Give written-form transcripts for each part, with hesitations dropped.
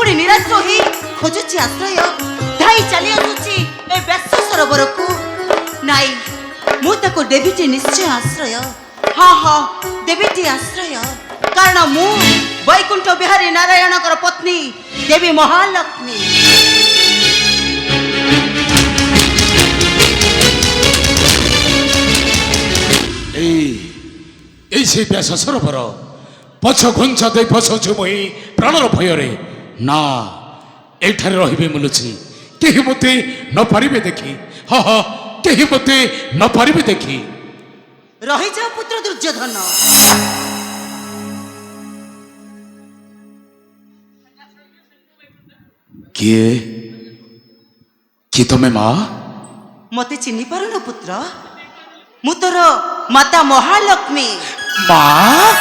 पुणी निराश ही खोजुची आश्रय धाई चली आसुची ए व्यस्त सरोवर को नाई मु ताको देवीटी निश्चय आश्रय हाँ हाँ देवीटी आश्रय कारण मु वैकुंठ बिहारी नारायण पत्नी देवी महालक्ष्मी। से व्यास सरोवर पछ घुंचा दे फसौछु मुई प्राणर भୟରେ ना एठारे रहिबे मुलुछि केहि मते न पारिबे देखि हा हा केहि मते न पारिबे देखि रहि जा पुत्र दुर्योधन। किए तमे माँ मते चिन्हि पारुन पुत्र मु तोर माता महालक्ष्मी। माँ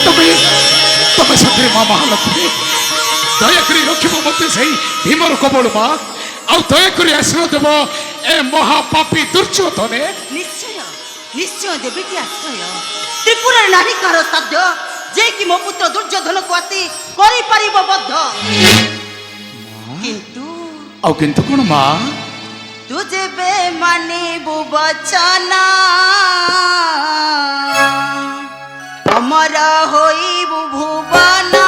तुम्हें तुम्हें सतरे माँ महालक्ष्मी दयाकरी रखिब मते सही भीमर कबल माँ आ दयाकरी आश्रय देव ए महापापी दुर्योधन। निश्चय निश्चय देवीटी आश्रय त्रिपुर नारिकार साध्य जे कि मो पुत्र दुर्योधन को आसी करि परिब बद्ध किंतु कौन माँ तुझे बे माने वचना अमर होई भुवना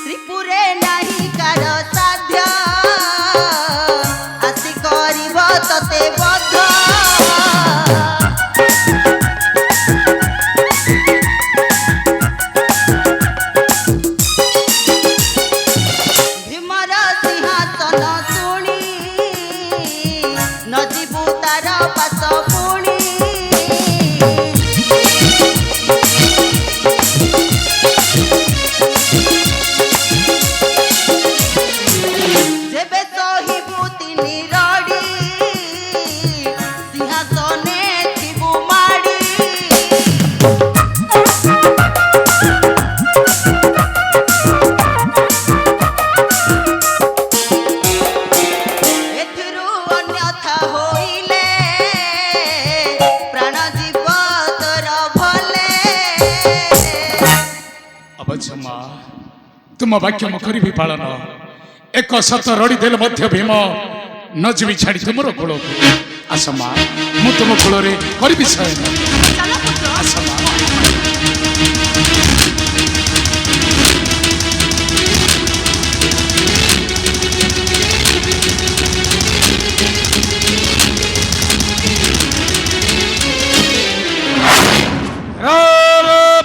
त्रिपुरे नहीं कार साध्य आसी करिब तते बद्ध तुम वाक्य करी पालन एक सत रड़ी देल मध्य भीम न जीवी छाड़ी तुमर कूल आसमा मु तुम कूल करी विषय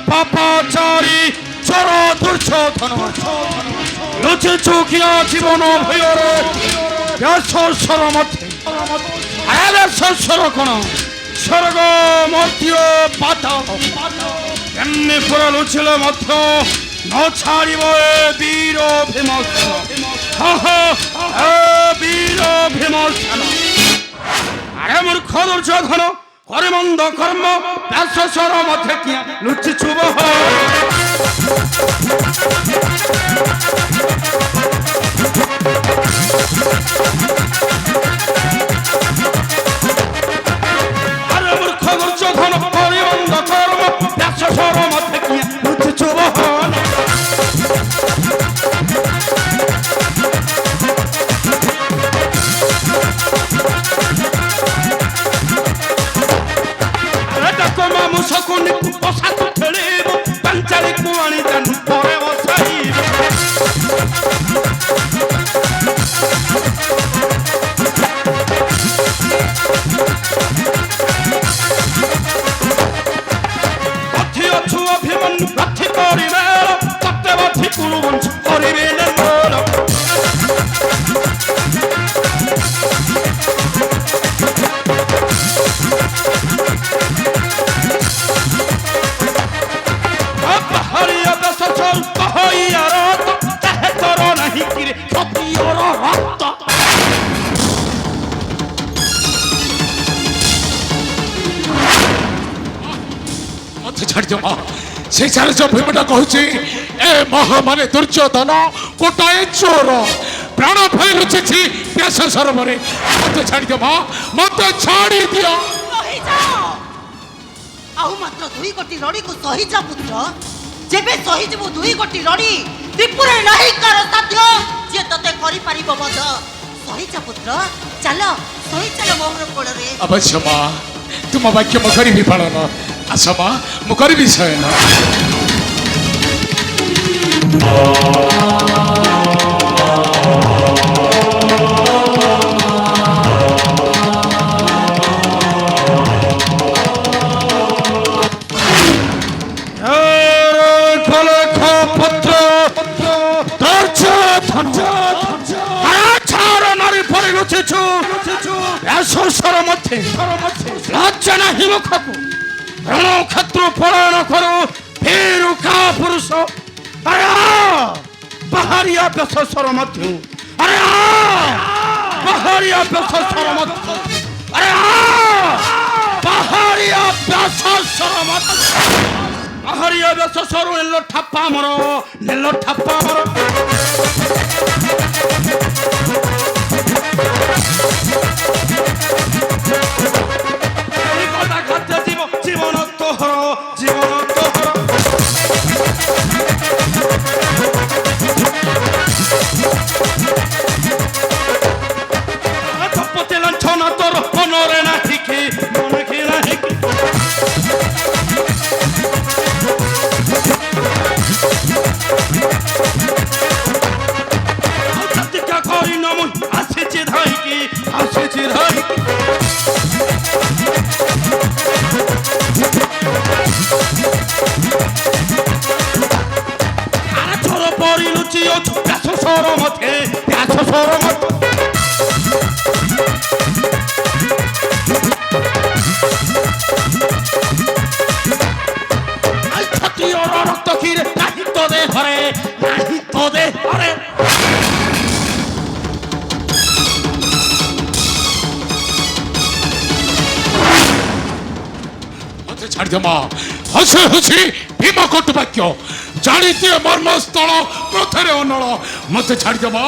पापाचारी चर दुर्योधन लुचि चुकिया जीवन भୟରେ व्यासर मध्य व्यासर कण स्वर्ग मर्त्य पाताल एमने पुरा लुचिले मध्य न छाड़िब वीर भीमसेन वीर भीमसेन। अरे मूर्ख दुर्योधन करे मंद कर्म व्यासर मध्य किया लुचि चुब अरे मूर्ख दुर्योधन करे मंद कर्म व्यासर मध्य किया लुचि चुब मुसकुन पोशाक खेलिब पंचारी कुआणी जान परे बसाइब पथि अछु अभिमन रथि करिबे तत्ते बथि कुरुवंश करिबे निर्मल से चार भीमटा कहूँ ए महा माने दुर्योधन गोटाए चोर ପ୍ରାଣ ଭୟ ଲୁଚିଛି ବ୍ୟାସ ସରୋବରରେ। ମତେ ଛାଡ଼ିଦିଅ ମା, ମତେ ଛାଡ଼ି ଦିଅ। ସହିଯାଅ। ଆଉ ମାତ୍ର 2 ଗୋଟି ରଡ଼ିକୁ ସହିଯା ପୁତ୍ର। ଯେବେ ସହିଯିବୁ 2 ଗୋଟି ରଡ଼ି, ତ୍ରିପୁରରେ ନାହିଁ କାର ସାଧ୍ୟ ଯିଏ ତତେ କରିପାରିବ ବଧ। ସହିଯା ପୁତ୍ର, ଚାଲ ସହିଚାଲ ମୋହର କୋଳରେ। ଅବଶ୍ୟ ମା, ତୁମ ବାକ୍ୟ ମୁଁ କରିବି ପାଳନ। ଆସ ମା, ମୁଁ କରିବି ଶୟନ। লজ্জা নাহি মুখକୁ রণক্ষেত্র পলায়ন করো ফেরু কা পুরুষ। আরে পাহাড়িয়া বেশ সরমধ্য, আরে পাহাড়িয়া বেশ সরমধ্য, আরে পাহাড়িয়া বেশ সরমধ্য, পাহাড়িয়া বেশ সরু নেল ঠাপ্পা মর, নেল ঠাপ্পা মর। জীবন তোহর, জীবন তোহর। পতে লাঞ্ছনা তোর মনরে না ঠিকি, মনে কি না ঠিকি। প্রতিজ্ঞা করি নমন আসেছি ধাইকি, আসেছি ধাইকি। আরে চোর পরি লুচি অছু ব্যাস সরমথে, ব্যাস সরমথ। ক্ষত্রিয়র রক্ত ক্ষীরে নাহি তো দে হরে, নাহি তো দে হরে। ছাড়িদিଅ ମା, ହସି ହସି ଭୀମ କଟୁ ବାକ୍ୟ ଜାଣିଦିଏ ମର୍ମସ୍ଥଳ ପଥରେ ଅନଳ। ମତେ ଛାଡ଼ିଦିଅ ମା,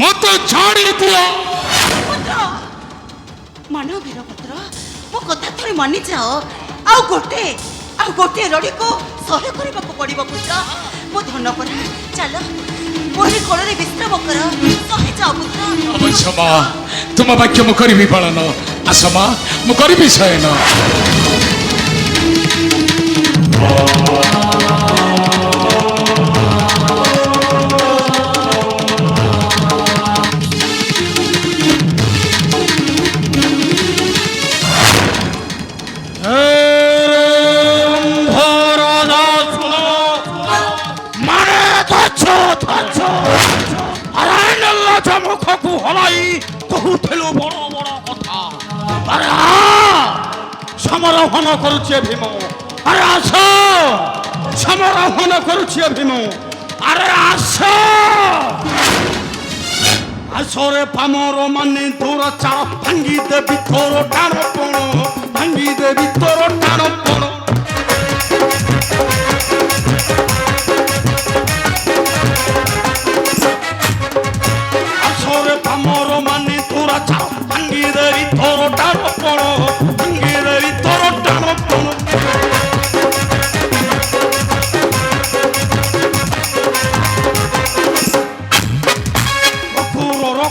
ମତେ ଛାଡ଼ିଦିଅ। ମାନ ବୀରଭଦ୍ର, ମୋ କଥା ଥରେ ମାନିଯାଅ। ଆଉ ଗୋଟିଏ ରଡ଼ିକୁ ସହ୍ୟ କରିବାକୁ ପଡ଼ିବ ପୁତ୍ର। ମୋ ଧନ ପରା, ଚାଲ ମୋରି କୋଳରେ ବିଶ୍ରାମ କର। ସହିଯାଅ ପୁତ୍ର। ଅବଶ୍ୟ ମା, ତୁମ ବାକ୍ୟ ମୁଁ କରିବି ପାଳନ। ଆସ ମା, ମୁଁ କରିବି ଶୟନ। মুখକୁ ହଲାଇ କହୁଥିଲୁ ବଡ଼ ବଡ଼ କଥା। ଆରେ ସମରହନ କରୁଛି ଭୀମ। ଆରେ ଆସ, ସମରହନ କରୁଛି ଭୀମ। ଆରେ ଆସ, আসরে পামর মানে তোরা চা ভাঙ্গি দেবি তোর টান পণ, ভাঙ্গি দেবি তোর টান পণ। আসরে পামর মানে তোরা চা ভাঙ্গি দেবি তোর টান পণ, ভাঙ্গি দেবি তোর টান পণ।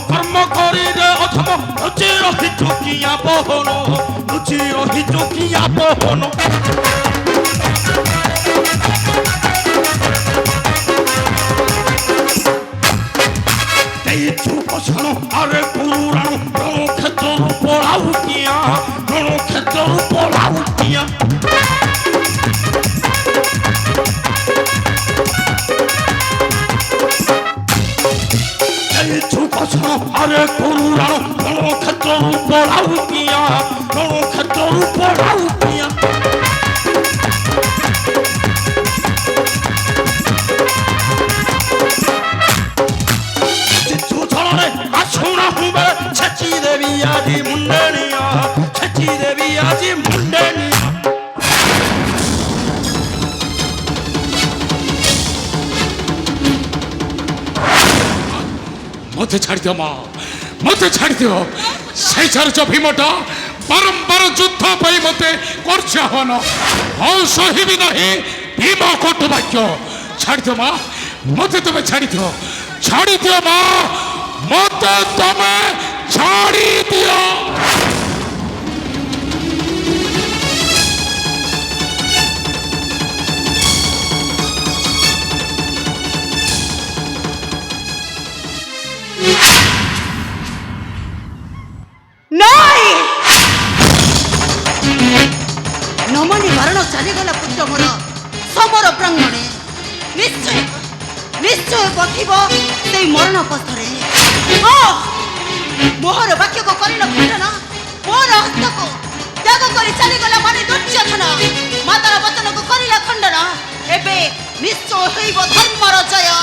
কর্ম করিলে অথম লুচি রহি চুকিয়া বহন, লুচি রহি চুকিয়া বহন। এইছু বসন আরে পুরাণ রণক্ষেত্র পড়াউটিয়া, রণক্ষেত্র পড়াউটিয়া। আরে করুণার রণক্ষেত্র পড়াউটিয়া, রণক্ষেত্র পড়াউটিয়া। ঝড়ে আসুনা হুবে ছেচি দেবী আজি মুন্ডেনিয়া, ছেচি দেবী আজি মুন্ডেনিয়া। ମତେ ଛାଡ଼ିଦିଅ ମା, ମତେ ଛାଡ଼ିଦିଅ। ସେଇ ଚାରିଚ ଭୀମଟା ବାରମ୍ବାର ଯୁଦ୍ଧ ପାଇଁ ମତେ କରୁଛି ଆହ୍ୱାନ। ଆଉ ସହିବି ନାହିଁ ଭୀମ କଟୁ ବାକ୍ୟ। ଛାଡ଼ିଦିଅ ମା, ମତେ ତମେ ଛାଡ଼ିଦିଅ, ଛାଡ଼ିଦିଅ ମା, ମତେ ତମେ ଛାଡ଼ିଦିଅ। ନାଇଁ, ନମନି ବାରଣ ଚାଲିଗଲା ପୁତ୍ର ମୋର ସମର ପ୍ରାଙ୍ଗଣେ। ନିଶ୍ଚୟ ନିଶ୍ଚୟ ପଥିବ ସେଇ ମରଣ ପଥରେ। ମୋହର ବାକ୍ୟକୁ କରିଲ ଖଣ୍ଡନ, ମୋର ହସ୍ତକୁ ତ୍ୟାଗ କରି ଚାଲିଗଲା ମାନେ ଦୁର୍ଯ୍ୟୋଧନ ମାତାର ବଚନକୁ କରିଲା ଖଣ୍ଡନ। ଏବେ ନିଶ୍ଚୟ ହୋଇବ ଧର୍ମର ଜୟ।